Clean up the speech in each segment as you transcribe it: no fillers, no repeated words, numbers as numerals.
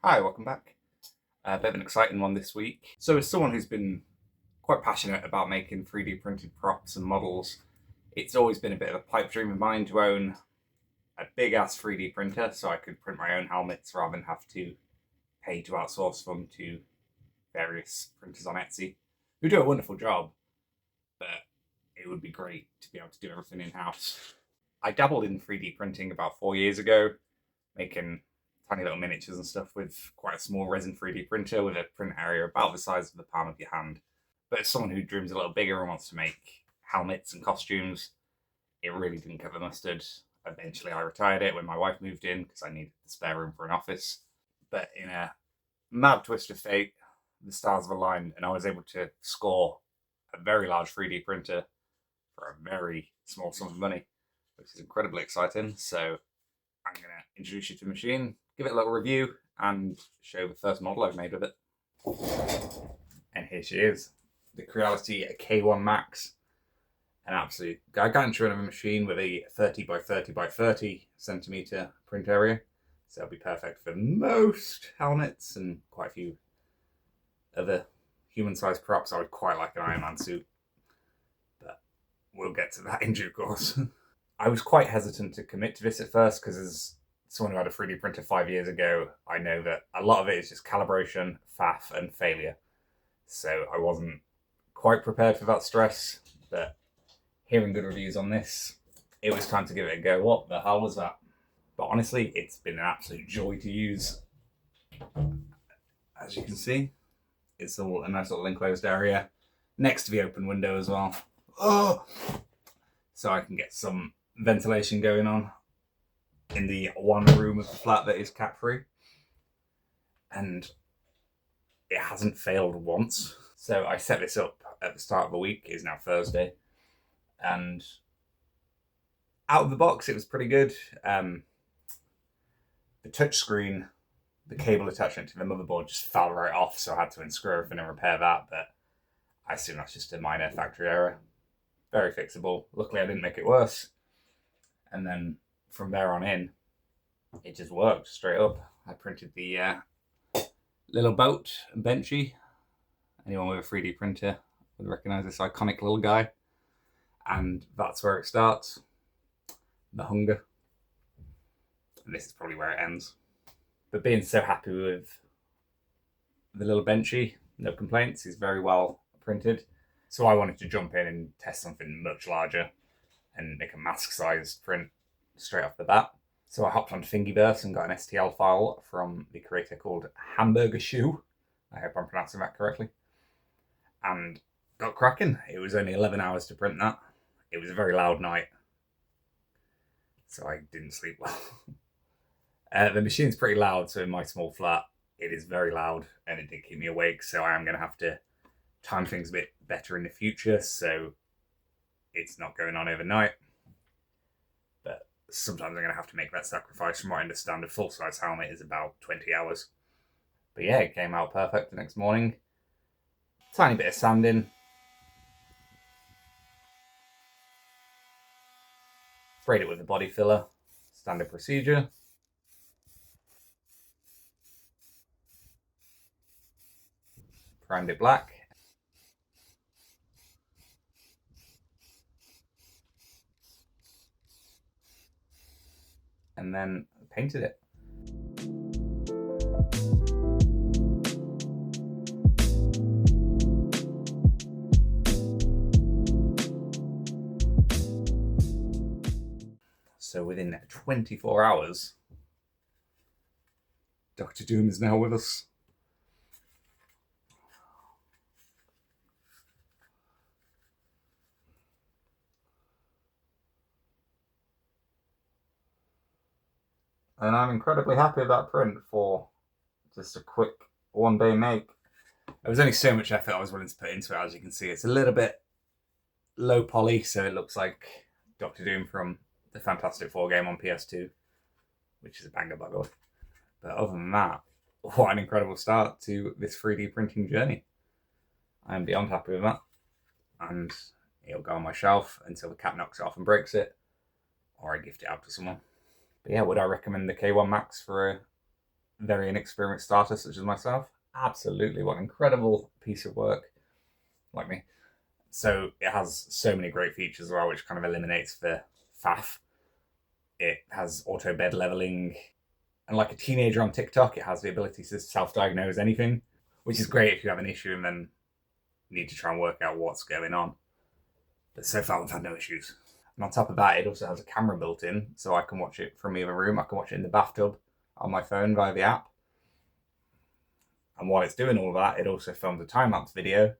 Hi, welcome back. A bit of an exciting one this week. So, as someone who's been quite passionate about making 3D printed props and models, it's always been a bit of a pipe dream of mine to own a big ass 3D printer so I could print my own helmets rather than have to pay to outsource them to various printers on Etsy who do a wonderful job, but it would be great to be able to do everything in house. I dabbled in 3D printing about 4 years ago, making tiny little miniatures and stuff with quite a small resin 3D printer with a print area about the size of the palm of your hand. But as someone who dreams a little bigger and wants to make helmets and costumes, it really didn't cut the mustard. Eventually, I retired it when my wife moved in because I needed the spare room for an office. But in a mad twist of fate, the stars aligned and I was able to score a very large 3D printer for a very small sum of money, which is incredibly exciting. So I'm going to introduce you to the machine, give it a little review, and show the first model I've made with it. And here she is, the Creality K1 Max. An absolute gargantuan of a machine with a 30 by 30 by 30 centimetre print area. So it'll be perfect for most helmets and quite a few other human-sized props. I would quite like an Iron Man suit, but we'll get to that in due course. I was quite hesitant to commit to this at first because as someone who had a 3D printer 5 years ago, I know that a lot of it is just calibration, faff, and failure. So I wasn't quite prepared for that stress, but hearing good reviews on this, it was time to give it a go. What the hell was that? But honestly, it's been an absolute joy to use. As you can see, it's a nice little enclosed area next to the open window as well. Oh! So I can get some ventilation going on in the one room of the flat that is cat free. And it hasn't failed once. So I set this up at the start of the week. It is now Thursday. And out of the box, it was pretty good. The touchscreen, the cable attachment to the motherboard just fell right off, so I had to unscrew everything and repair that. But I assume that's just a minor factory error. Very fixable. Luckily, I didn't make it worse. And then from there on in, it just worked straight up. I printed the little boat and benchy. Anyone with a 3D printer would recognize this iconic little guy. And that's where it starts. The hunger. And this is probably where it ends. But being so happy with the little benchy, no complaints. He's very well printed. So I wanted to jump in and test something much larger and make a mask-sized print straight off the bat. So I hopped on Thingiverse and got an STL file from the creator called Hamburger Shoe. I hope I'm pronouncing that correctly. And got cracking. It was only 11 hours to print that. It was a very loud night, so I didn't sleep well. The machine's pretty loud, so in my small flat, it is very loud, and it did keep me awake, so I am going to have to time things a bit better in the future, so it's not going on overnight. But sometimes I'm going to have to make that sacrifice. From what I understand, a full-size helmet is about 20 hours. But yeah, it came out perfect the next morning. Tiny bit of sanding. Sprayed it with a body filler. Standard procedure. Primed it black. And then painted it. So within 24 hours, Dr. Doom is now with us. And I'm incredibly happy with that print for just a quick one-day make. There was only so much effort I was willing to put into it. As you can see, it's a little bit low poly, so it looks like Dr. Doom from the Fantastic Four game on PS2, which is a banger, by the way. But other than that, what an incredible start to this 3D printing journey. I am beyond happy with that. And it'll go on my shelf until the cat knocks it off and breaks it, or I gift it out to someone. But yeah, would I recommend the K1 Max for a very inexperienced starter such as myself, absolutely, what an incredible piece of work, like me. So it has so many great features as well, which kind of eliminates the faff. It has auto bed leveling, and like a teenager on TikTok, it has the ability to self-diagnose anything, which is great if you have an issue and then need to try and work out what's going on. But so far, we've had no issues. And on top of that, it also has a camera built in, so I can watch it from the other room. I can watch it in the bathtub on my phone via the app. And while it's doing all of that, it also films a time-lapse video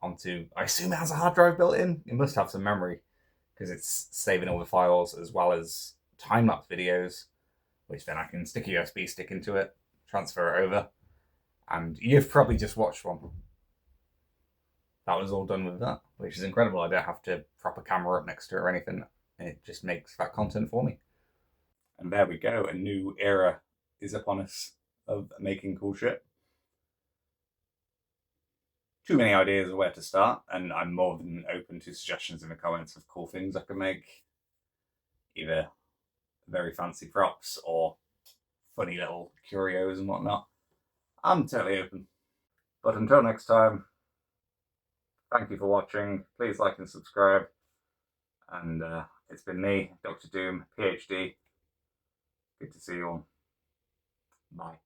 onto, I assume it has a hard drive built in. It must have some memory because it's saving all the files as well as time-lapse videos, which then I can stick a USB stick into it, transfer it over. And you've probably just watched one. That was all done with that, which is incredible. I don't have to prop a camera up next to it or anything. It just makes that content for me. And there we go. A new era is upon us of making cool shit. Too many ideas of where to start, and I'm more than open to suggestions in the comments of cool things I can make. Either very fancy props or funny little curios and whatnot. I'm totally open. But until next time, thank you for watching. Please like and subscribe. And it's been me, Dr. Doom, PhD. Good to see you all. Bye.